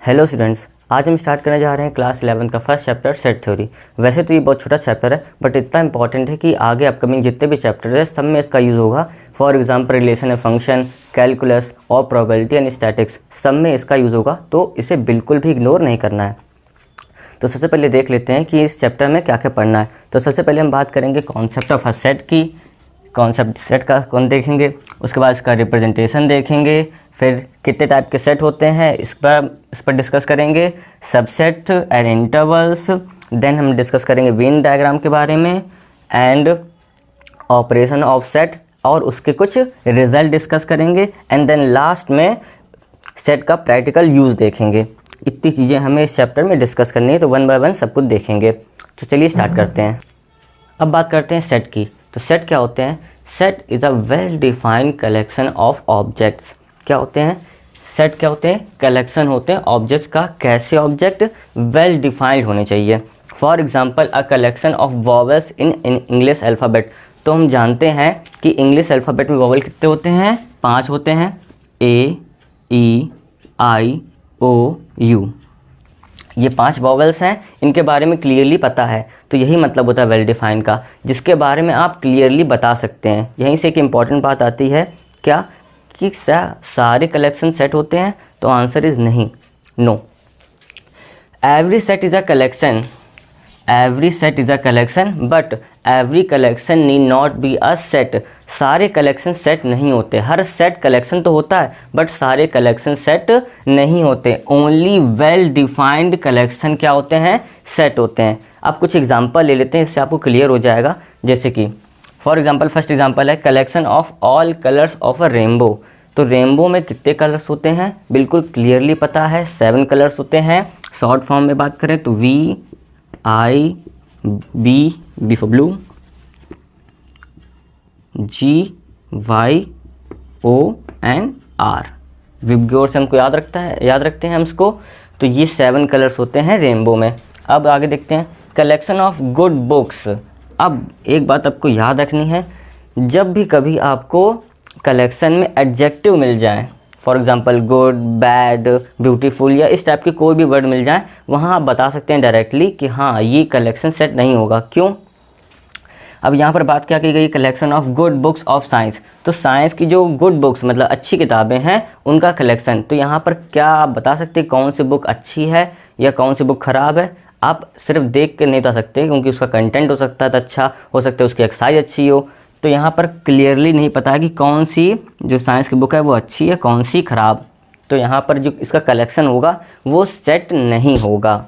Hello students, आज हम start करने जा रहे हैं क्लास 11 का फर्स्ट चैप्टर सेट थ्योरी। वैसे तो ये बहुत छोटा चैप्टर है बट इतना इंपॉर्टेंट है कि आगे अपकमिंग जितने भी चैप्टर है सब में इसका यूज़ होगा। For example relation and function, calculus और प्रोबेबिलिटी एंड स्टैटिक्स, सब में इसका यूज़ होगा, तो इसे बिल्कुल भी इग्नोर नहीं करना है। तो सबसे पहले देख लेते हैं कि इस चैप्टर में क्या क्या पढ़ना है। तो सबसे पहले हम बात करेंगे कॉन्सेप्ट ऑफ अ सेट की। कॉन्सेप्ट सेट का कौन देखेंगे, उसके बाद इसका रिप्रेजेंटेशन देखेंगे, फिर कितने टाइप के सेट होते हैं इस पर डिस्कस करेंगे, सबसेट एंड इंटरवल्स, देन हम डिस्कस करेंगे वेन डायग्राम के बारे में एंड ऑपरेशन ऑफ सेट और उसके कुछ रिजल्ट डिस्कस करेंगे एंड देन लास्ट में सेट का प्रैक्टिकल यूज़ देखेंगे। इतनी चीज़ें हमें इस चैप्टर में डिस्कस करनी है, तो वन बाय वन सब कुछ देखेंगे। तो चलिए स्टार्ट करते हैं। अब बात करते हैं सेट की। तो सेट क्या होते हैं? Set is a well defined collection of objects. क्या होते हैं? सेट क्या होते हैं? कलेक्शन होते हैं ऑब्जेक्ट्स का। कैसे ऑब्जेक्ट? वेल डिफाइंड होने चाहिए। For example a collection of vowels in English alphabet. तो हम जानते हैं कि इंग्लिश अल्फ़ाबेट में वॉवल कितने होते हैं? 5 होते हैं। ए, ई, आई, ओ, यू, ये 5 वॉवल्स हैं। इनके बारे में क्लियरली पता है, तो यही मतलब होता है वेल डिफाइंड का, जिसके बारे में आप क्लियरली बता सकते हैं। यहीं से एक इम्पॉर्टेंट बात आती है, क्या कि सारे कलेक्शन सेट होते हैं? तो आंसर इज़ नहीं, no. Every set is a collection, every set is a collection but every collection need not be a set. सारे कलेक्शन सेट नहीं होते। हर सेट कलेक्शन तो होता है बट सारे कलेक्शन सेट नहीं होते। ओनली वेल डिफाइंड कलेक्शन क्या होते हैं? सेट होते हैं। अब कुछ एग्जांपल ले लेते हैं, इससे आपको क्लियर हो जाएगा। जैसे कि फॉर एग्जांपल फर्स्ट एग्जांपल है collection of all colours of a rainbow. तो रेनबो में कितने कलर्स होते हैं? बिल्कुल क्लियरली पता है, 7 कलर्स होते हैं। शॉर्ट फॉर्म में बात करें तो V I B for blue, G Y O and R. VIBGYOR से हमको याद रखते हैं हम इसको। तो ये 7 कलर्स होते हैं रेनबो में। अब आगे देखते हैं कलेक्शन ऑफ गुड बुक्स। अब एक बात आपको याद रखनी है, जब भी कभी आपको कलेक्शन में एडजेक्टिव मिल जाए, for example good, bad, beautiful या इस टाइप के कोई भी वर्ड मिल जाए, वहाँ आप बता सकते हैं डायरेक्टली कि हाँ ये कलेक्शन सेट नहीं होगा। क्यों? अब यहाँ पर बात क्या की गई? Collection of good books of science. तो साइंस की जो गुड बुक्स मतलब अच्छी किताबें हैं उनका कलेक्शन। तो यहाँ पर क्या आप बता सकते हैं कौन सी बुक अच्छी है या कौन सी बुक ख़राब है? आप सिर्फ देख कर नहीं बता सकते, क्योंकि उसका कंटेंट हो सकता है अच्छा, हो सकता है उसकी एक्सरसाइज अच्छी हो। तो यहाँ पर क्लियरली नहीं पता है कि कौन सी जो साइंस की बुक है वो अच्छी है, कौन सी ख़राब। तो यहाँ पर जो इसका कलेक्शन होगा वो सेट नहीं होगा।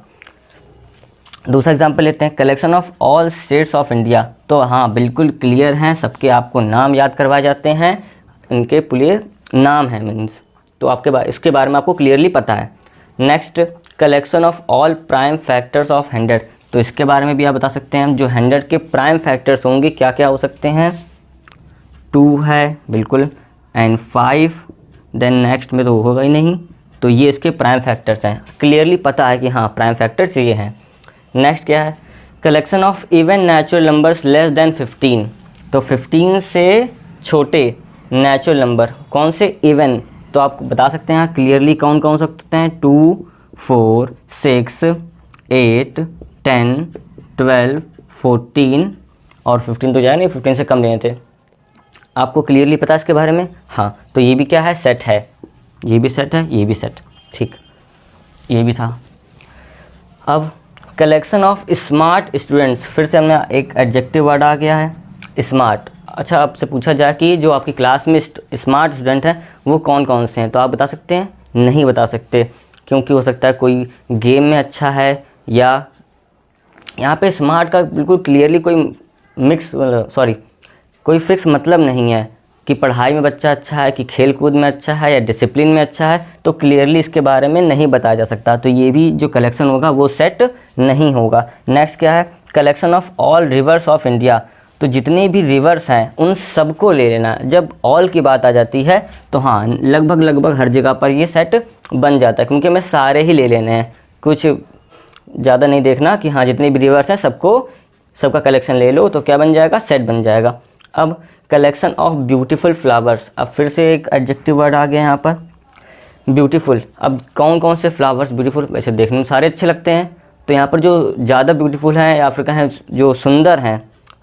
दूसरा एग्जांपल लेते हैं collection of all states of India. तो हाँ बिल्कुल क्लियर हैं, सबके आपको नाम याद करवाए जाते हैं, इनके पूरे नाम हैं मीन्स। तो आपके इसके बारे में आपको क्लियरली पता है। Next collection of all prime factors of 100। तो इसके बारे में भी आप बता सकते हैं जो 100 के प्राइम फैक्टर्स होंगे क्या क्या हो सकते हैं? 2 है बिल्कुल एंड 5, देन नेक्स्ट में तो होगा ही नहीं। तो ये इसके प्राइम फैक्टर्स हैं, क्लियरली पता है कि हाँ प्राइम फैक्टर्स ये हैं। नेक्स्ट क्या है? Collection of even natural numbers less than 15। तो 15 से छोटे नेचुरल नंबर कौन से? इवन। तो आप बता सकते हैं क्लियरली कौन कौन सकते हैं? 2, 4, 6, 8, 10, 12, 14 और 15 तो जाए नहीं, 15 से कम लेने थे। आपको क्लियरली पता है इसके बारे में? हाँ, तो ये भी क्या है? सेट है। ये भी सेट है, ये भी सेट, ठीक, ये भी था। अब कलेक्शन ऑफ स्मार्ट स्टूडेंट्स, फिर से हमने एक एडजेक्टिव वर्ड आ गया है, स्मार्ट। अच्छा, आपसे पूछा जाए कि जो आपकी क्लास में स्मार्ट स्टूडेंट हैं वो कौन कौन से हैं, तो आप बता सकते हैं? नहीं बता सकते, क्योंकि हो सकता है कोई गेम में अच्छा है, या यहाँ पे स्मार्ट का बिल्कुल क्लियरली कोई फिक्स मतलब नहीं है कि पढ़ाई में बच्चा अच्छा है कि खेल कूद में अच्छा है या डिसिप्लिन में अच्छा है। तो क्लियरली इसके बारे में नहीं बताया जा सकता। तो ये भी जो कलेक्शन होगा वो सेट नहीं होगा। नेक्स्ट क्या है? Collection of all reverse of India. तो जितने भी रिवर्स हैं उन सबको ले लेना। जब ऑल की बात आ जाती है तो हाँ लगभग हर जगह पर ये सेट बन जाता है, क्योंकि हमें सारे ही ले लेने हैं, कुछ ज़्यादा नहीं देखना कि हाँ जितने भी रिवर्स हैं सबका कलेक्शन ले लो, तो क्या बन जाएगा? सेट बन जाएगा। अब कलेक्शन ऑफ ब्यूटीफुल फ्लावर्स। अब फिर से एक एडजेक्टिव वर्ड आ गया यहाँ पर, ब्यूटीफुल। अब कौन कौन से फ्लावर्स ब्यूटीफुल, वैसे देखने में सारे अच्छे लगते हैं, तो यहाँ पर जो ज़्यादा ब्यूटीफुल हैं या फिर कहें जो सुंदर हैं,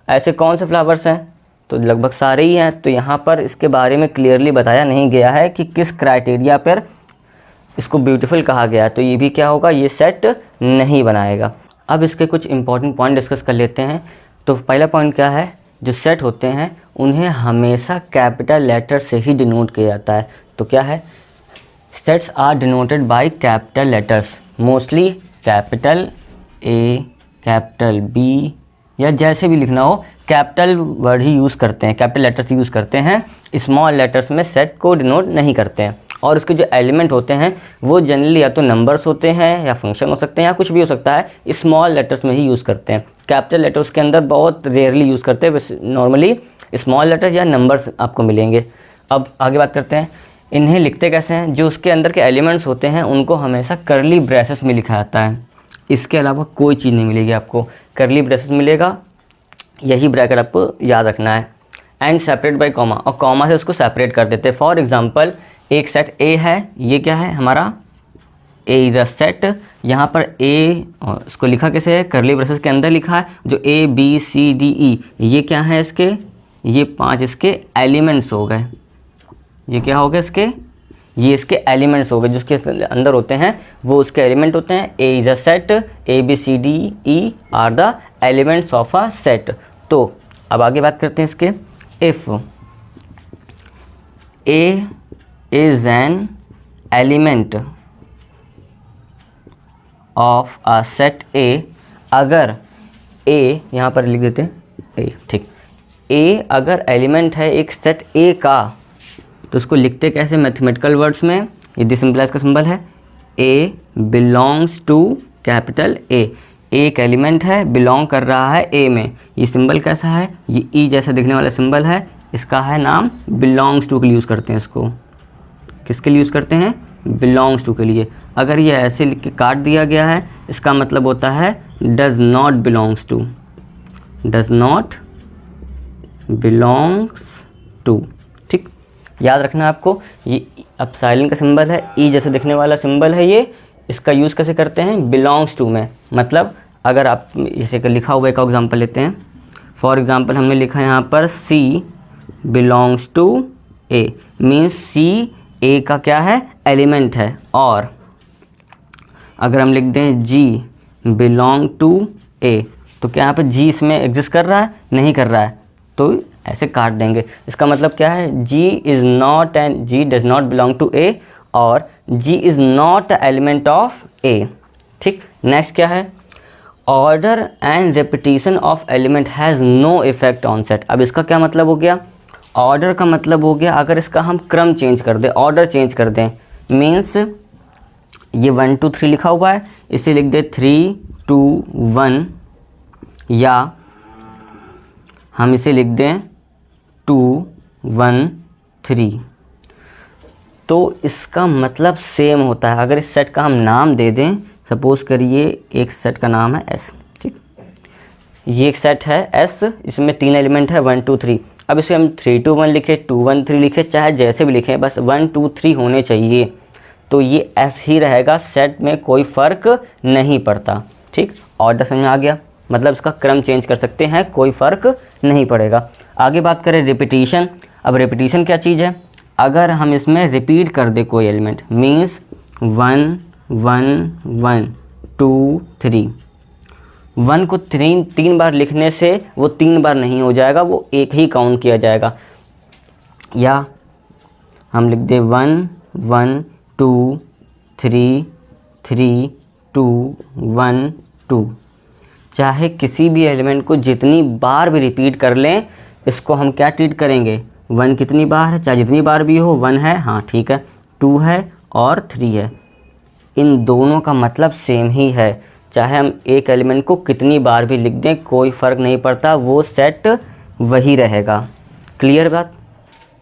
ऐसे कौन से फ्लावर्स हैं, तो लगभग सारे ही हैं। तो यहाँ पर इसके बारे में क्लियरली बताया नहीं गया है कि किस क्राइटेरिया पर इसको ब्यूटीफुल कहा गया है, तो ये भी क्या होगा, ये सेट नहीं बनाएगा। अब इसके कुछ इंपॉर्टेंट पॉइंट डिस्कस कर लेते हैं। तो पहला पॉइंट क्या है, जो सेट होते हैं उन्हें हमेशा कैपिटल लेटर से ही डिनोट किया जाता है। तो क्या है, sets are denoted by capital letters, mostly capital A, capital B, या जैसे भी लिखना हो कैपिटल वर्ड ही यूज़ करते हैं, कैपिटल लेटर्स यूज़ करते हैं। स्मॉल लेटर्स में सेट को डिनोट नहीं करते हैं। और उसके जो एलिमेंट होते हैं वो जनरली या तो नंबर्स होते हैं या फंक्शन हो सकते हैं या कुछ भी हो सकता है, स्मॉल लेटर्स में ही यूज़ करते हैं। कैपिटल लेटर्स के अंदर बहुत रेयरली यूज़ करते हैं, बस नॉर्मली स्मॉल लेटर्स या नंबर्स आपको मिलेंगे। अब आगे बात करते हैं, इन्हें लिखते कैसे हैं। जो उसके अंदर के एलिमेंट्स होते हैं उनको हमेशा करली ब्रेसेस में लिखा जाता है, इसके अलावा कोई चीज़ नहीं मिलेगी आपको, करली ब्रेसेस मिलेगा, यही ब्रैकेट आपको याद रखना है। एंड सेपरेट बाय कॉमा, और कॉमा से उसको सेपरेट कर देते हैं। फॉर एग्जांपल एक सेट ए है, ये क्या है हमारा ए इज़ अ सेट, यहाँ पर ए इसको लिखा कैसे है, करली ब्रेसेस के अंदर लिखा है। जो ए बी सी डी ई ये क्या है, इसके ये 5 इसके एलिमेंट्स हो गए। ये क्या हो गए इसके, ये इसके एलिमेंट्स हो गए, जो उसके अंदर होते हैं वो उसके एलिमेंट होते हैं। A is a set, A B C D E are the elements of a set. तो अब आगे बात करते हैं इसके, if A is an element of a set A, अगर ए यहाँ पर लिख देते हैं ए, ठीक, ए अगर एलिमेंट है एक सेट ए का, तो उसको लिखते कैसे मैथमेटिकल वर्ड्स में, ये डिसिम्प्लाइज का सिंबल है, ए बिलोंग्स टू कैपिटल ए, एक एलिमेंट है बिलोंग कर रहा है ए में। ये सिंबल कैसा है, ये ई जैसा दिखने वाला सिंबल है, इसका है नाम बिलोंग्स टू के लिए यूज़ करते हैं इसको। किसके लिए यूज़ करते हैं, बिलोंग्स टू के लिए। अगर ये ऐसे लिख के काट दिया गया है, इसका मतलब होता है does not belongs to, does not belongs to, ठीक, याद रखना आपको। ये अब साइलेंट का सिंबल है, ई जैसे दिखने वाला सिंबल है ये, इसका यूज़ कैसे करते हैं, बिलोंग्स टू में। मतलब अगर आप जैसे कि लिखा हुआ एक एग्जांपल लेते हैं, फॉर एग्जांपल हमने लिखा है यहाँ पर सी बिलोंग्स टू ए, मीन्स सी ए का क्या है, एलिमेंट है। और अगर हम लिख दें जी बिलोंग टू ए, तो क्या यहाँ पर जी इसमें एग्जिस्ट कर रहा है, नहीं कर रहा है, तो ऐसे काट देंगे। इसका मतलब क्या है, G is not and G does not belong to A, और G is not the element of A, ठीक। नेक्स्ट क्या है, order and repetition of element has no effect on set. अब इसका क्या मतलब हो गया, ऑर्डर का मतलब हो गया अगर इसका हम क्रम चेंज कर दें, ऑर्डर चेंज कर दें, मीन्स ये 1 2 3 लिखा हुआ है, इसे लिख दे 3 2 1, या हम इसे लिख दें 2 1 3, तो इसका मतलब सेम होता है। अगर इस सेट का हम नाम दे दें, सपोज करिए एक सेट का नाम है एस, ठीक, ये एक सेट है एस, इसमें 3 एलिमेंट है 1 2 3। अब इसे हम 3 2 1 लिखे, 2 1 3 लिखे, चाहे जैसे भी लिखें, बस 1 2 3 होने चाहिए, तो ये एस ही रहेगा, सेट में कोई फ़र्क नहीं पड़ता, ठीक। ऑर्डर समझ में आ गया, मतलब इसका क्रम चेंज कर सकते हैं, कोई फ़र्क नहीं पड़ेगा। आगे बात करें रिपीटिशन। अब रिपीटिशन क्या चीज़ है, अगर हम इसमें रिपीट कर दे कोई एलिमेंट, मीन्स 1 1 1 2 3, 1 को 3 बार लिखने से वो 3 बार नहीं हो जाएगा, वो एक ही काउंट किया जाएगा। या हम लिख दे 1 1 2 3 3 2 1 2, चाहे किसी भी एलिमेंट को जितनी बार भी रिपीट कर लें, इसको हम क्या ट्रीट करेंगे, 1 कितनी बार है, चाहे जितनी बार भी हो, 1 है, हाँ ठीक है, 2 है और 3 है, इन दोनों का मतलब सेम ही है। चाहे हम एक एलिमेंट को कितनी बार भी लिख दें, कोई फ़र्क नहीं पड़ता, वो सेट वही रहेगा। क्लियर बात।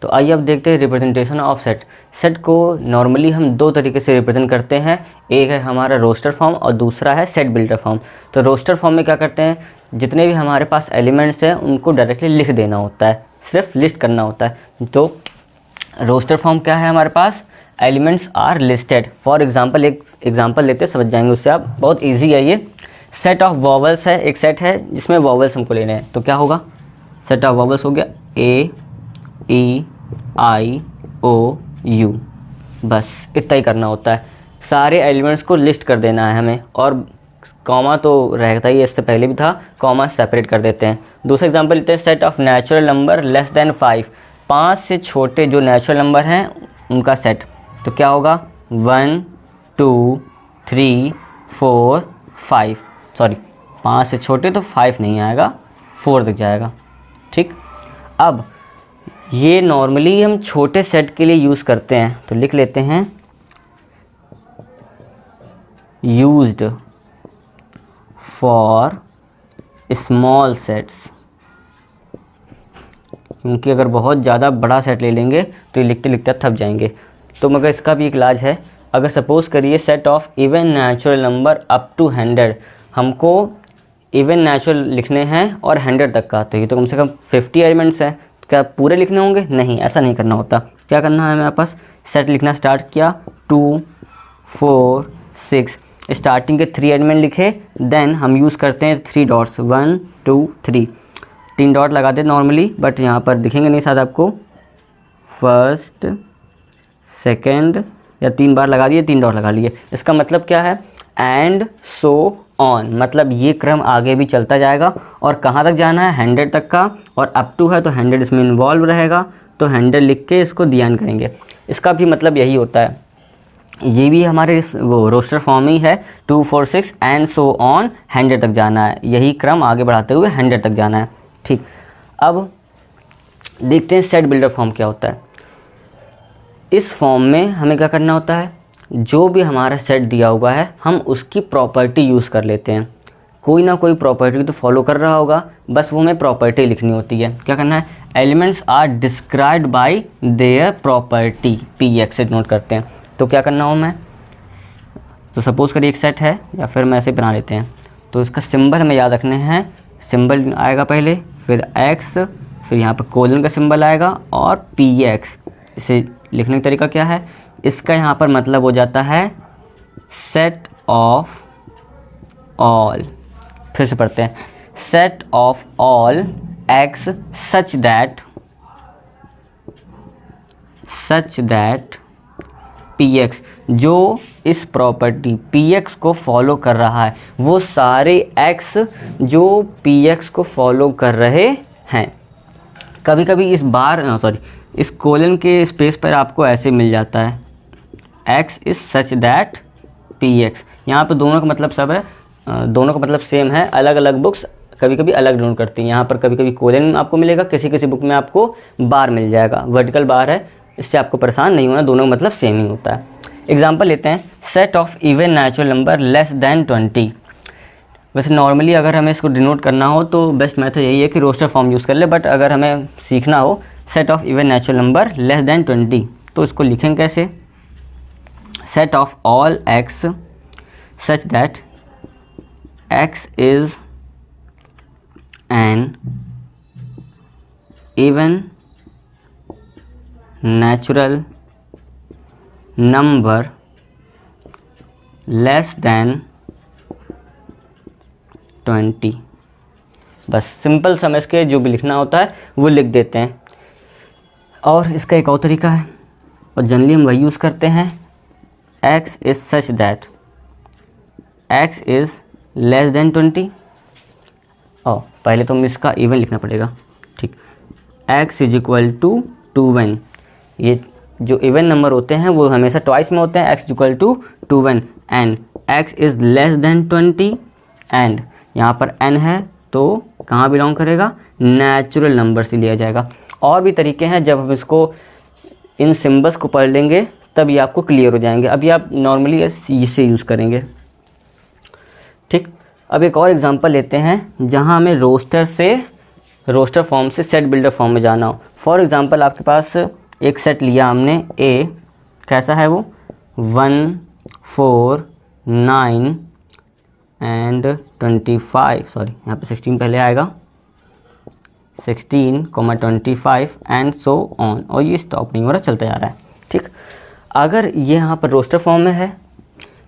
तो आइए अब देखते हैं रिप्रेजेंटेशन ऑफ सेट। सेट को नॉर्मली हम 2 तरीके से रिप्रेजेंट करते हैं, एक है हमारा रोस्टर फॉर्म और दूसरा है सेट बिल्डर फॉर्म। तो रोस्टर फॉर्म में क्या करते हैं, जितने भी हमारे पास एलिमेंट्स हैं उनको डायरेक्टली लिख देना होता है, सिर्फ लिस्ट करना होता है। तो रोस्टर फॉर्म क्या है हमारे पास, elements are listed. For example एक एग्जांपल लेते समझ जाएंगे उससे आप, बहुत इजी है ये। सेट ऑफ वॉवल्स है, एक सेट है जिसमें वॉवल्स हमको लेने हैं, तो क्या होगा, सेट ऑफ वॉवल्स हो गया ए ई आई ओ यू, बस इतना ही करना होता है। सारे एलिमेंट्स को लिस्ट कर देना है हमें, और कॉमा तो रहता ही, इससे पहले भी था, कॉमा सेपरेट कर देते हैं। दूसरा एग्जांपल लेते हैं, set of natural number less than 5, 5 से छोटे जो नेचुरल नंबर हैं उनका सेट, तो क्या होगा 1 2 3 4 5, सॉरी 5 से छोटे तो 5 नहीं आएगा, 4 तक जाएगा। ठीक, अब ये नॉर्मली हम छोटे सेट के लिए यूज़ करते हैं, तो लिख लेते हैं यूज्ड फॉर स्मॉल सेट्स, क्योंकि अगर बहुत ज़्यादा बड़ा सेट ले लेंगे तो ये लिखते लिखते थक जाएंगे। तो मगर इसका भी एक इलाज है। अगर सपोज़ करिए set of even natural number up to 100, हमको इवन नेचुरल लिखने हैं और 100 तक का, तो ये तो कम से कम 50 एलिमेंट्स हैं, तो क्या पूरे लिखने होंगे? नहीं, ऐसा नहीं करना होता। क्या करना है, मेरे पास सेट लिखना स्टार्ट किया 2 4 6, स्टार्टिंग के 3 एलिमेंट लिखे, देन हम यूज़ करते हैं 3 डॉट्स, 1 2 3, 3 डॉट लगाते नॉर्मली, बट यहाँ पर दिखेंगे नहीं शायद आपको, फर्स्ट सेकेंड, या 3 बार लगा दिए, 3 डॉट लगा लिए। इसका मतलब क्या है, एंड सो ऑन, मतलब ये क्रम आगे भी चलता जाएगा, और कहाँ तक जाना है, 100 तक का, और अप टू है तो 100 इसमें इन्वॉल्व रहेगा, तो 100 लिख के इसको ध्यान करेंगे। इसका भी मतलब यही होता है, ये भी हमारे वो रोस्टर फॉर्म ही है, 2 4 6 एंड सो ऑन, 100 तक जाना है, यही क्रम आगे बढ़ाते हुए 100 तक जाना है। ठीक, अब देखते हैं सेट बिल्डर फॉर्म क्या होता है। इस फॉर्म में हमें क्या करना होता है, जो भी हमारा सेट दिया हुआ है हम उसकी प्रॉपर्टी यूज़ कर लेते हैं। कोई ना कोई प्रॉपर्टी तो फॉलो कर रहा होगा, बस वो हमें प्रॉपर्टी लिखनी होती है। क्या करना है, elements are described by their property, PX से नोट करते हैं। तो क्या करना हो मैं, तो सपोज़ करिए एक सेट है, या फिर मैं ऐसे बना लेते हैं, तो इसका सिंबल हमें याद रखने हैं। सिंबल आएगा पहले, फिर X, फिर यहाँ पर कोलन का सिंबल आएगा, और PX। इसे लिखने का तरीका क्या है, इसका यहाँ पर मतलब हो जाता है सेट ऑफ ऑल। फिर से पढ़ते हैं, set of all X such that PX, जो इस प्रॉपर्टी PX को फॉलो कर रहा है, वो सारे X जो PX को फॉलो कर रहे हैं। कभी कभी इस कोलन के स्पेस पर आपको ऐसे मिल जाता है, X is such that PX। यहाँ पे दोनों का मतलब सब है, दोनों का मतलब सेम है, अलग अलग बुक्स कभी कभी अलग नोट करती हैं। यहाँ पर कभी कभी कोलन आपको मिलेगा, किसी किसी बुक में आपको बार मिल जाएगा, वर्टिकल बार है, इससे आपको परेशान नहीं होना, दोनों का मतलब सेम ही होता है। एग्जाम्पल लेते हैं, set of even natural number less than 20। वैसे नॉर्मली अगर हमें इसको डिनोट करना हो तो बेस्ट मेथड यही है कि रोस्टर फॉर्म यूज़ कर ले, बट अगर हमें सीखना हो set of even natural number less than 20, तो इसको लिखेंगे कैसे, set of all X such that X is an even natural number less than 20। बस सिंपल समझ के जो भी लिखना होता है वो लिख देते हैं। और इसका एक और तरीका है, और जनरली हम वही यूज़ करते हैं, X is such that X is less than 20। और पहले तो हमें इसका इवन लिखना पड़ेगा, ठीक, X इज इक्वल टू 2 ये जो इवन नंबर होते हैं वो हमेशा ट्वाइस में होते हैं, X equal to 2 and X is less than 20 and यहाँ पर n है तो कहाँ बिलोंग करेगा, नेचुरल नंबर से लिया जाएगा। और भी तरीके हैं, जब हम इसको इन सिम्बल्स को पढ़ लेंगे तब ये आपको क्लियर हो जाएंगे। अभी आप नॉर्मली इसे यूज़ करेंगे। ठीक, अब एक और एग्जांपल लेते हैं जहाँ हमें रोस्टर फॉर्म से सेट बिल्डर फॉर्म में जाना हो। फॉर एग्जांपल आपके पास एक सेट लिया हमने A, कैसा है वो 1 4 9 एंड 25, सॉरी यहाँ पे 16 पहले आएगा, 16, 25 एंड सो ऑन, और ये स्टॉप नहीं हो रहा, चलता जा रहा है। ठीक, अगर ये यहाँ पर रोस्टर फॉर्म में है,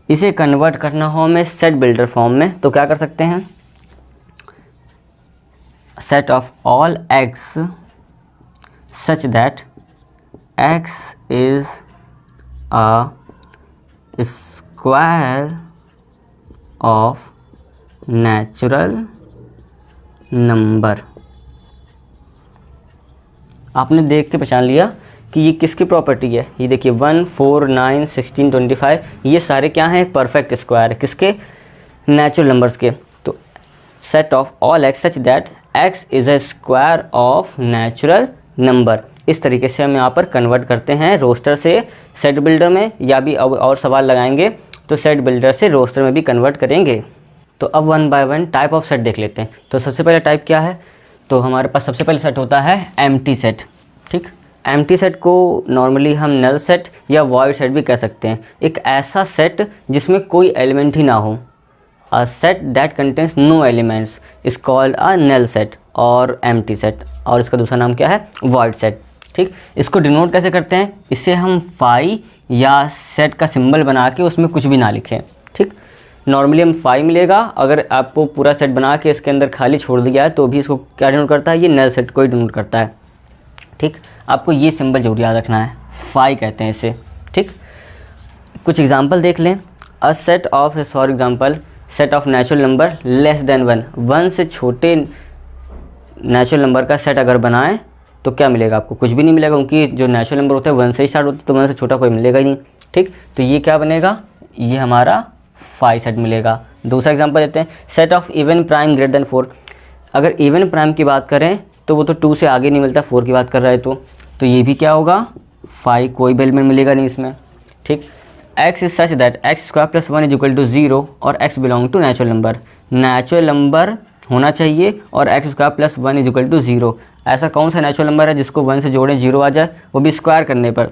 इसे कन्वर्ट करना हो हमें सेट बिल्डर फॉर्म में, तो क्या कर सकते हैं, set of all x such that x is a square of natural number. आपने देख के पहचान लिया कि ये किसकी प्रॉपर्टी है। ये देखिए 1, 4, 9, 16, 25 ये सारे क्या हैं, परफेक्ट स्क्वायर है, किसके, नेचुरल नंबर्स के। तो set of all x such that x is a square of natural number. इस तरीके से हम यहाँ पर कन्वर्ट करते हैं रोस्टर से सेट बिल्डर में, या भी अब और सवाल लगाएंगे तो सेट बिल्डर से रोस्टर में भी कन्वर्ट करेंगे। तो अब 1 बाय 1 टाइप ऑफ सेट देख लेते हैं। तो सबसे पहले टाइप क्या है, तो हमारे पास सबसे पहले सेट होता है एम्प्टी सेट। ठीक, एम्प्टी सेट को नॉर्मली हम नल सेट या वॉइड सेट भी कह सकते हैं। एक ऐसा सेट जिसमें कोई एलिमेंट ही ना हो, a set that contains no elements is called a null set और एम्प्टी सेट, और इसका दूसरा नाम क्या है, वॉइड सेट। ठीक, इसको डिनोट कैसे करते हैं, इससे हम फाई या सेट का सिंबल बना के उसमें कुछ भी ना लिखें। ठीक, नॉर्मली हम फाई मिलेगा, अगर आपको पूरा सेट बना के इसके अंदर खाली छोड़ दिया है तो भी इसको क्या डिनोट करता है, ये नल सेट को ही डिनोट करता है। ठीक, आपको ये सिंबल जरूर याद रखना है, फाई कहते हैं इसे। ठीक, कुछ एग्जांपल देख लें। A set of, for example set of natural number less than 1, 1 से छोटे नेचुरल नंबर का सेट अगर बनाएं तो क्या मिलेगा, आपको कुछ भी नहीं मिलेगा, क्योंकि जो नेचुरल नंबर होता है 1 से ही स्टार्ट होता है, तो 1 से छोटा कोई मिलेगा ही नहीं। ठीक, तो ये क्या बनेगा, ये हमारा फाई सेट मिलेगा। दूसरा एग्जांपल देते हैं, set of even prime greater than 4। अगर इवन प्राइम की बात करें तो वो तो 2 से आगे नहीं मिलता, 4 की बात कर रहा है तो ये भी क्या होगा, फाई, कोई भी एलिमेंट मिलेगा नहीं इसमें। ठीक, x is such that x square plus 1 is equal to 0 और x belong to natural number. Natural number होना चाहिए और x square plus 1 is equal to 0। ऐसा कौन सा नेचुरल नंबर है जिसको 1 से जोड़ें 0 आ जाए, वो भी स्क्वायर करने पर,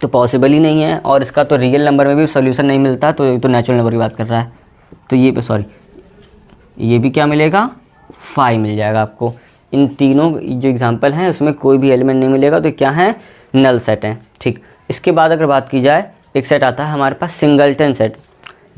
तो पॉसिबल ही नहीं है। और इसका तो रियल नंबर में भी सोल्यूशन नहीं मिलता, तो ये तो नेचुरल नंबर की बात कर रहा है, तो ये पे सॉरी ये भी क्या मिलेगा, फाई मिल जाएगा आपको। इन तीनों जो एग्जांपल हैं उसमें कोई भी एलिमेंट नहीं मिलेगा, तो क्या है, नल सेट हैं। ठीक, इसके बाद अगर बात की जाए, एक सेट आता है हमारे पास सिंगलटन सेट।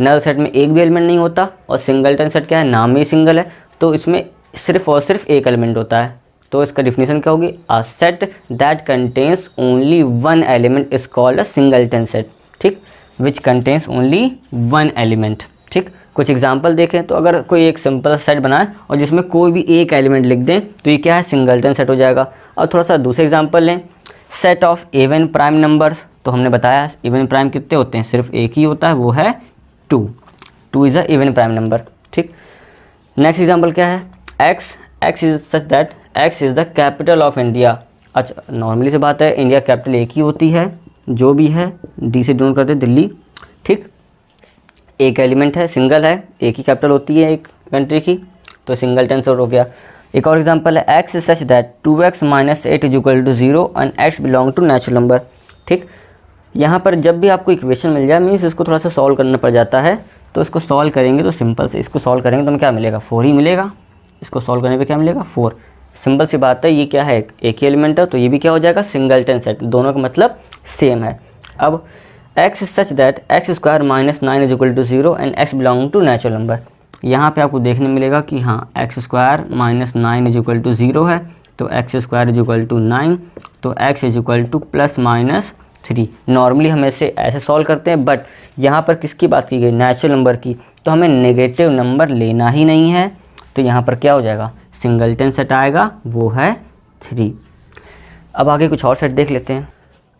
नल सेट में एक भी एलिमेंट नहीं होता, और सिंगलटन सेट क्या है, नाम में ही सिंगल है, तो इसमें सिर्फ और सिर्फ एक एलिमेंट होता है। तो इसका डिफिनीशन क्या होगी, अ set that contains only 1 element is called a singleton set. ठीक, विच कंटेन्स ओनली 1 एलिमेंट। ठीक, कुछ एग्जांपल देखें तो अगर कोई एक सिंपल सेट बनाए और जिसमें कोई भी एक एलिमेंट लिख दें तो ये क्या है, सिंगलटन सेट हो जाएगा। और थोड़ा सा दूसरे एग्जांपल लें, set of even prime numbers. तो हमने बताया इवन प्राइम कितने होते हैं, सिर्फ एक ही होता है, वो है 2 is a even prime number. ठीक, नेक्स्ट एग्जांपल क्या है, x is such that x is the capital of India. अच्छा, नॉर्मली से बात है, इंडिया कैपिटल एक ही होती है, जो भी है डी से डिनोट करते हैं, दिल्ली। ठीक, एक एलिमेंट है, सिंगल है, एक ही कैपिटल होती है एक कंट्री की, तो सिंगलटन सेट हो गया। एक और एग्जांपल है, x is such that 2x - 8 is equal to 0 and x belong to natural number. ठीक, यहाँ पर जब भी आपको इक्वेशन मिल जाए, मीन्स इसको थोड़ा सा सॉल्व करना पड़ जाता है, तो इसको सॉल्व करेंगे तो सिंपल से इसको सॉल्व करेंगे तो हमें क्या मिलेगा, 4 ही मिलेगा। इसको सॉल्व करने पे क्या मिलेगा, 4। सिंपल सी बात है, ये क्या है, एक ही एलिमेंट है, तो ये भी क्या हो जाएगा, सिंगलटन सेट। दोनों का मतलब सेम है। अब x is such that x square - 9 is equal to 0 and x belong to natural number. यहाँ पे आपको देखने मिलेगा कि हाँ, x square - 9 is equal to 0 है, तो x square is equal to 9, तो x is equal to +-3। Normally हम ऐसे सॉल्व करते हैं, बट यहाँ पर किसकी बात की गई, नेचुरल नंबर की, तो हमें नेगेटिव नंबर लेना ही नहीं है, तो यहाँ पर क्या हो जाएगा, सिंगलटन सेट आएगा, वो है 3। अब आगे कुछ और सेट देख लेते हैं।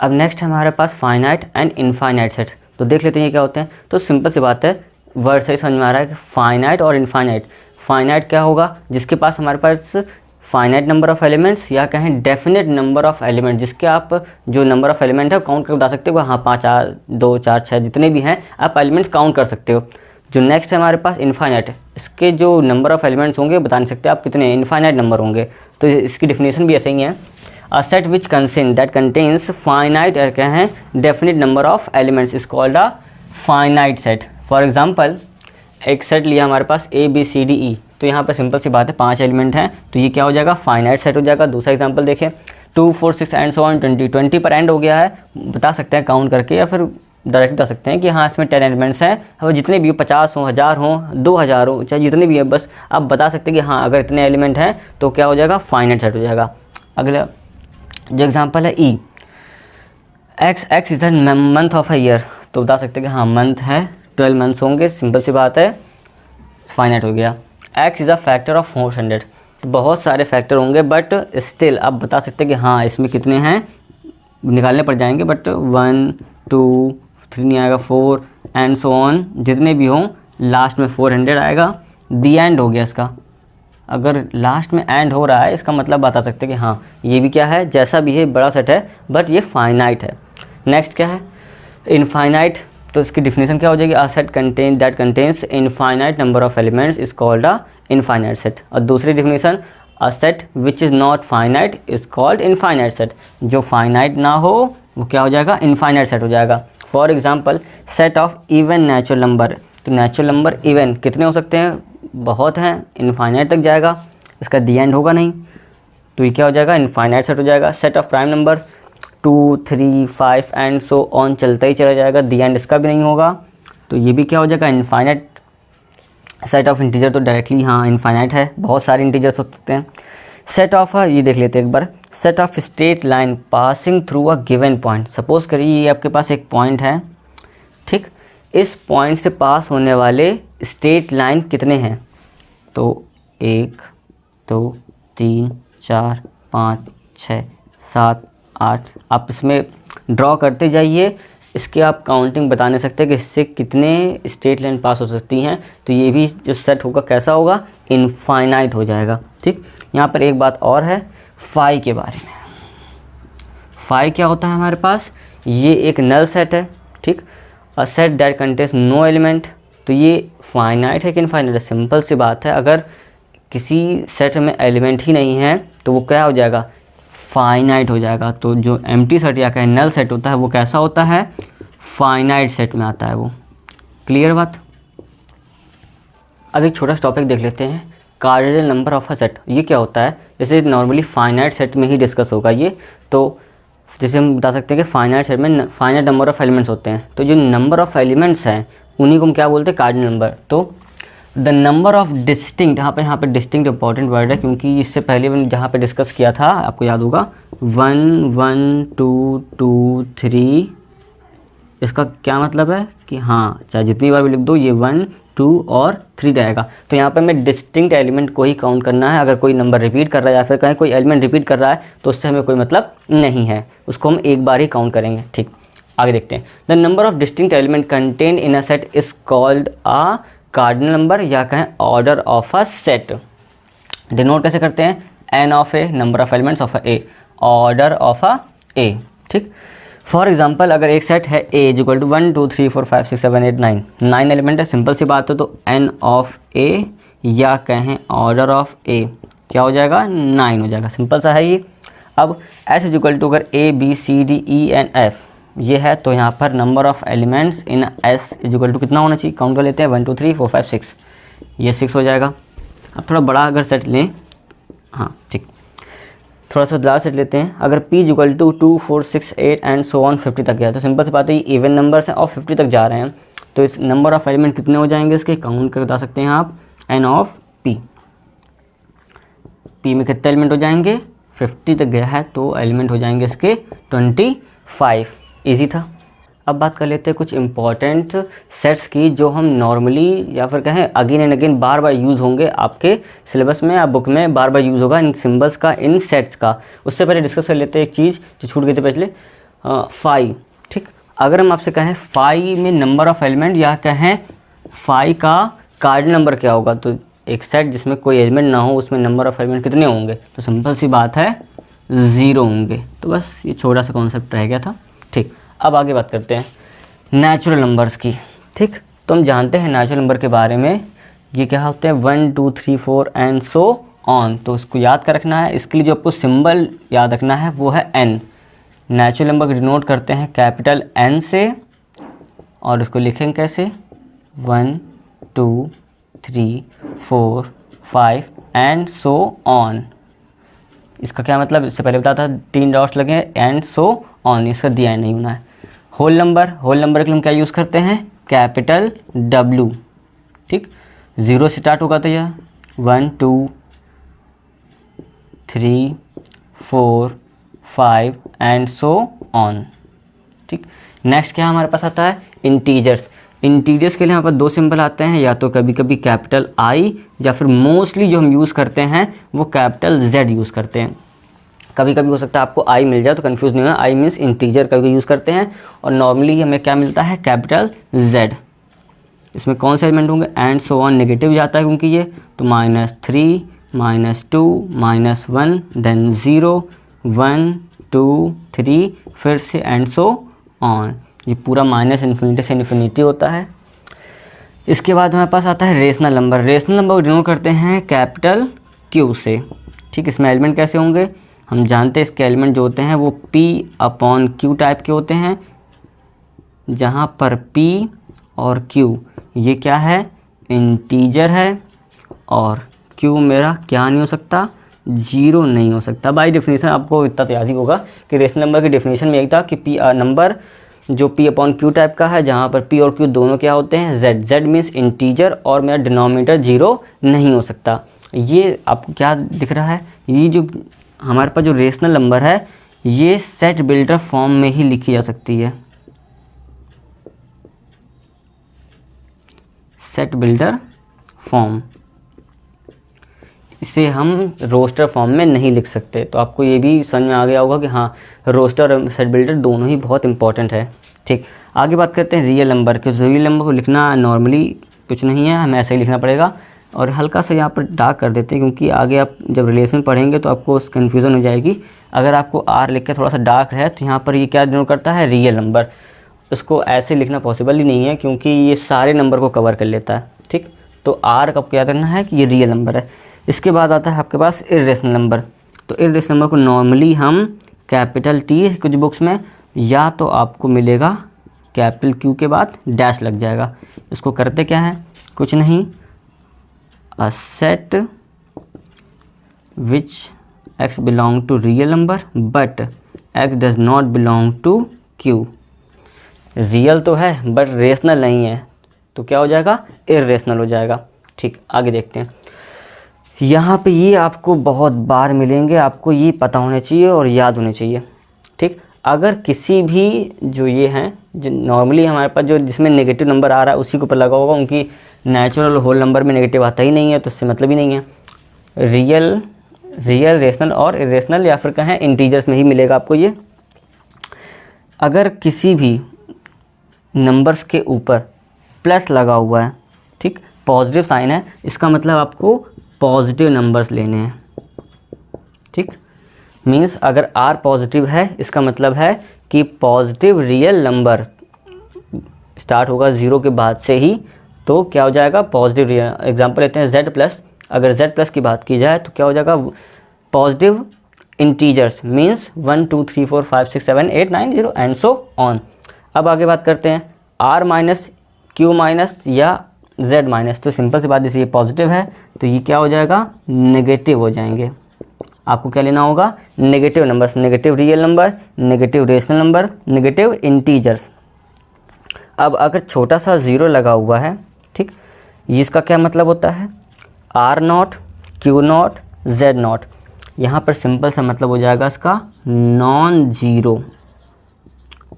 अब नेक्स्ट हमारे पास फाइनाइट एंड इनफाइनाइट सेट। तो देख लेते हैं ये क्या होते हैं। तो सिंपल सी बात है, वर्ड से ही समझ में आ रहा है कि फाइनाइट और इनफाइनाइट। फाइनाइट क्या होगा, जिसके पास हमारे पास फाइनाइट नंबर ऑफ एलिमेंट्स, या कहें डेफिनेट नंबर ऑफ एलिमेंट, जिसके आप जो नंबर ऑफ एलिमेंट है काउंट करके बता सकते हो, हाँ 5, 4, 2, 4, 6 जितने भी हैं आप एलिमेंट्स काउंट कर सकते हो। जो नेक्स्ट है हमारे पास इनफाइनाइट है, इसके जो नंबर ऑफ एलिमेंट्स होंगे बता नहीं सकते आप कितने, इनफाइनाइट नंबर होंगे। तो इसकी डिफिनेशन भी ऐसे ही है, a set which contains finite क्या है, definite number of elements is called a finite set. For example, एक सेट लिया हमारे पास ABCDE, तो यहाँ पर सिंपल सी बात है 5 एलिमेंट हैं, तो ये क्या हो जाएगा, फाइनाइट सेट हो जाएगा। दूसरा एग्जांपल देखें, 2 4 6 एंड सो ऑन 20 पर एंड हो गया है, बता सकते हैं काउंट करके, या फिर डायरेक्ट बता सकते हैं कि हाँ इसमें 10 एलिमेंट्स हैं, और जितने भी हो 50 हो, 1000 हो, 2000 हो, चाहे जितने भी है, बस आप बता सकते हैं कि हाँ अगर इतने एलिमेंट हैं तो क्या हो जाएगा, फाइनाइट सेट हो जाएगा। अगला जो एग्जांपल है E, X is the month of a year, तो बता सकते हैं कि हाँ मंथ है, 12 मंथ्स होंगे, सिंपल सी बात है, फाइनाइट हो गया। X is a factor of 400, तो बहुत सारे फैक्टर होंगे बट स्टिल आप बता सकते हैं कि हाँ इसमें कितने हैं, निकालने पड़ जाएंगे, बट 1 2 3 नहीं आएगा, 4 एंड सो ऑन, जितने भी हों लास्ट में 400 आएगा। दी एंड हो गया इसका, अगर लास्ट में एंड हो रहा है इसका मतलब बता सकते हैं कि हाँ ये भी क्या है, जैसा भी है बड़ा सेट है बट ये फाइनाइट है। नेक्स्ट क्या है, इनफाइनाइट, तो इसकी डिफिनेशन क्या हो जाएगी, a set contain that contains infinite number of elements is called a infinite set. और दूसरी definition, a set which is not finite is called infinite set, जो फाइनाइट ना हो वो क्या हो जाएगा, इनफाइनाइट सेट हो जाएगा। For example set of even natural number, तो नेचुरल नंबर इवन कितने हो सकते हैं, बहुत हैं, इनफाइनाइट तक जाएगा, इसका दी एंड होगा नहीं, तो ये क्या हो जाएगा, इनफाइनाइट सेट हो जाएगा। Set of prime number 2 3 5 and so on चलता ही चला जाएगा, दी एंड इसका भी नहीं होगा, तो ये भी क्या हो जाएगा, इनफाइनाइट। सेट ऑफ इंटीजर तो डायरेक्टली हाँ इनफाइनाइट है, बहुत सारे इंटीजर्स हो सकते हैं। सेट ऑफ ये देख लेते हैं एक बार, set of straight line passing through a given point, suppose करिए ये आपके पास एक पॉइंट है, ठीक, इस पॉइंट से पास होने वाले स्ट्रेट लाइन कितने हैं, तो 1 2 3 4 5 6 7 8, आप इसमें ड्रॉ करते जाइए, इसके आप काउंटिंग बता नहीं सकते कि इससे कितने स्ट्रेट लाइन पास हो सकती हैं, तो ये भी जो सेट होगा कैसा होगा, इनफाइनाइट हो जाएगा। ठीक, यहाँ पर एक बात और है फाई के बारे में। फाई क्या होता है हमारे पास, ये एक नल सेट है, ठीक, a set that contains no element, तो ये फाइनाइट है कि इनफाइनाइट है, सिंपल सी बात है, अगर किसी सेट में एलिमेंट ही नहीं है तो वो क्या हो जाएगा, फाइनाइट हो जाएगा। तो जो एम्प्टी सेट या कहें नल सेट होता है वो कैसा होता है, फाइनाइट सेट में आता है वो। क्लियर बात। अब एक छोटा सा टॉपिक देख लेते हैं, cardinal number of a set. ये क्या होता है, जैसे नॉर्मली फाइनाइट सेट में ही डिस्कस होगा ये, तो जैसे हम बता सकते हैं कि फाइनाइट सेट में फाइनाइट नंबर ऑफ एलिमेंट्स होते हैं, तो जो नंबर ऑफ एलिमेंट्स हैं उन्हीं को हम क्या बोलते हैं, कार्डिनल नंबर। तो द नंबर ऑफ डिस्टिंक्ट, यहाँ पे डिस्टिंक्ट इंपॉर्टेंट वर्ड है, क्योंकि इससे पहले मैंने जहाँ पे डिस्कस किया था आपको याद होगा 1 1 2 2 3, इसका क्या मतलब है कि हाँ चाहे जितनी बार भी लिख दो ये 1 2 और 3 रहेगा। तो यहाँ पे हमें डिस्टिंक्ट एलिमेंट को ही काउंट करना है, अगर कोई नंबर रिपीट कर रहा है या फिर कहीं कोई एलिमेंट रिपीट कर रहा है तो उससे हमें कोई मतलब नहीं है, उसको हम एक बार ही काउंट करेंगे। ठीक, आगे देखते हैं। The number of distinct element contained in a set is called a cardinal number, या कहें order of a set. Denote कैसे करते हैं, n of A, number of elements of a A, order of a A. ठीक, for example अगर एक set है A is equal to 1 2 3 4 5 6 7 8 9, 9 element है, सिंपल सी बात है, तो एन ऑफ ए या कहें ऑर्डर ऑफ ए क्या हो जाएगा, 9 हो जाएगा, सिंपल सा है ये। अब एस इज इक्वल टू अगर A B C D E N F ये है, तो यहाँ पर number of elements in S is equal to कितना होना चाहिए, काउंट कर लेते हैं 1 2 3 4 5 6, ये 6 हो जाएगा। अब थोड़ा बड़ा अगर सेट लें, हाँ ठीक, थोड़ा सा लार्ज सेट लेते हैं, अगर p is equal to 2 4 6 8 and so on 50 तक गया, तो सिंपल सी बात है ये इवन नंबर्स हैं और 50 तक जा रहे हैं, तो इस नंबर ऑफ एलिमेंट कितने हो जाएंगे इसके, काउंट कर बता सकते हैं आप, एन ऑफ p। p में कितने एलिमेंट हो जाएंगे, 50 तक गया है तो एलिमेंट हो जाएंगे इसके 25। ईजी था। अब बात कर लेते हैं कुछ इंपॉर्टेंट सेट्स की, जो हम नॉर्मली या फिर कहें again and again bar bar use होंगे आपके सिलेबस में या बुक में, बार बार यूज़ होगा इन सिंबल्स का, इन सेट्स का। उससे पहले डिस्कस कर लेते हैं एक चीज़ जो छूट गई थी पिछले, फाई। ठीक, अगर हम आपसे कहें फाई में नंबर ऑफ एलिमेंट या कहें फाई का कार्डिनल नंबर क्या होगा, तो एक सेट जिसमें कोई एलिमेंट ना हो उसमें नंबर ऑफ एलिमेंट कितने होंगे, तो सिंपल सी बात है 0 होंगे। तो बस ये छोटा सा कॉन्सेप्ट रह गया था। ठीक, अब आगे बात करते हैं नेचुरल नंबर्स की। ठीक, तो हम जानते हैं नेचुरल नंबर के बारे में, ये क्या होते हैं 1 2 3 4 एंड सो ऑन, तो इसको याद कर रखना है। इसके लिए जो आपको सिंबल याद रखना है वो है n। नेचुरल नंबर को डिनोट करते हैं कैपिटल N से, और इसको लिखेंगे कैसे, 1 2 3 4 5 एंड सो ऑन, इसका क्या मतलब, इससे पहले बताया था 3 डॉट्स लगे एंड सो ऑन, इसका दी एंड नहीं होना है। होल नंबर के लिए हम क्या यूज़ करते हैं, कैपिटल W, ठीक। 0 से स्टार्ट होगा तो यह 1 2 3 4 5 एंड सो ऑन, ठीक। नेक्स्ट क्या हमारे पास आता है, इंटीजर्स के लिए हमारे पास 2 सिंबल आते हैं, या तो कभी कभी कैपिटल I या फिर मोस्टली जो हम यूज़ करते हैं वो कैपिटल Z यूज़ करते हैं। कभी कभी हो सकता है आपको I मिल जाए तो कंफ्यूज नहीं होना, I मीन्स इंटीजर कभी यूज़ करते हैं, और नॉर्मली हमें क्या मिलता है, कैपिटल Z। इसमें कौन से एलिमेंट होंगे, एंड सो ऑन नेगेटिव जाता है क्योंकि ये, तो -3 -2 -1 देन 0 1 2 3 फिर से एंड सो ऑन, ये पूरा -इन्फिनिटी से इन्फिनिटी होता है। इसके बाद हमारे पास आता है रेशनल नंबर को डिनोट करते हैं कैपिटल Q से, ठीक। इसमें एलिमेंट कैसे होंगे, हम जानते हैं इसके एलिमेंट जो होते हैं वो P/Q टाइप के होते हैं, जहाँ पर P और Q ये क्या है, इंटीजर है, और Q मेरा क्या नहीं हो सकता, 0 नहीं हो सकता। बाय डेफिनेशन आपको इतना तो याद ही होगा कि रेशनल नंबर की डेफिनेशन में यही था कि नंबर जो P/Q टाइप का है, जहाँ पर P और Q दोनों क्या होते हैं, Z मीन्स इंटीजर, और मेरा डिनोमिनेटर 0 नहीं हो सकता। ये आपको क्या दिख रहा है, ये जो हमारे पास जो रेशनल नंबर है ये सेट बिल्डर फॉर्म में ही लिखी जा सकती है, सेट बिल्डर फॉर्म, इसे हम रोस्टर फॉर्म में नहीं लिख सकते। तो आपको ये भी समझ में आ गया होगा कि हाँ, रोस्टर और सेट बिल्डर दोनों ही बहुत इंपॉर्टेंट है, ठीक। आगे बात करते हैं रियल नंबर के। रियल नंबर को लिखना नॉर्मली कुछ नहीं है, हमें ऐसे ही लिखना पड़ेगा, और हल्का सा यहाँ पर डार्क कर देते हैं क्योंकि आगे आप जब रिलेशन पढ़ेंगे तो आपको कन्फ्यूज़न हो जाएगी। अगर आपको R लिख के थोड़ा सा डार्क है तो यहाँ पर ये क्या डिनोट करता है, रियल नंबर। उसको ऐसे लिखना पॉसिबल ही नहीं है क्योंकि ये सारे नंबर को कवर कर लेता है, ठीक। तो R का याद करना है कि ये रियल नंबर है। इसके बाद आता है आपके पास इर्रेशनल नंबर। तो इर्रेशनल नंबर को नॉर्मली हम कैपिटल T कुछ बुक्स में, या तो आपको मिलेगा कैपिटल Q के बाद डैश लग जाएगा। इसको करते क्या है, कुछ नहीं, a set which x belong to real number but x does not belong to Q। Real तो है बट रेशनल नहीं है, तो क्या हो जाएगा, इर्रेशनल हो जाएगा, ठीक। आगे देखते हैं, यहाँ पे ये आपको बहुत बार मिलेंगे, आपको ये पता होना चाहिए और याद होने चाहिए, ठीक। अगर किसी भी जो ये हैं, जो नॉर्मली हमारे पास जो जिसमें नेगेटिव नंबर आ रहा है उसी को पर लगा होगा, उनकी नेचुरल होल नंबर में नेगेटिव आता ही नहीं है, तो उससे मतलब ही नहीं है। रियल, रेशनल और इरेशनल, या फिर कहें इंटीजर्स में ही मिलेगा आपको ये। अगर किसी भी नंबर्स के ऊपर प्लस लगा हुआ है, ठीक, पॉजिटिव साइन है, इसका मतलब आपको पॉजिटिव नंबर्स लेने हैं, ठीक। मीन्स अगर R पॉजिटिव है इसका मतलब है कि पॉजिटिव रियल नंबर स्टार्ट होगा 0 के बाद से ही, तो क्या हो जाएगा, पॉजिटिव रियल। एग्जांपल लेते हैं Z+, अगर Z+ की बात की जाए तो क्या हो जाएगा, positive integers means 1 2 3 4 5 6 7 8 9 0 and so on. अब आगे बात करते हैं R-, Q- या Z-। तो सिंपल सी बात, जैसे ये पॉजिटिव है तो ये क्या हो जाएगा, नेगेटिव हो जाएंगे। आपको क्या लेना होगा, negative numbers, negative real number, negative rational number, negative integers. अब अगर छोटा सा 0 लगा हुआ है, ठीक, इसका क्या मतलब होता है, R0, Q0, Z0। यहाँ पर सिंपल सा मतलब हो जाएगा इसका नॉन जीरो,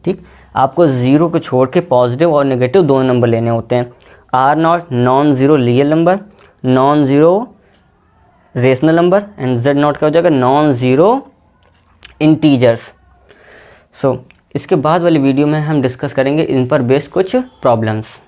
ठीक। आपको 0 को छोड़ के पॉजिटिव और नेगेटिव दोनों नंबर लेने होते हैं। R0 non zero real number, non zero rational number, and Z0 क्या हो जाएगा, नॉन ज़ीरो इंटीजर्स। सो इसके बाद वाली वीडियो में हम डिस्कस करेंगे इन पर बेस्ड कुछ प्रॉब्लम्स।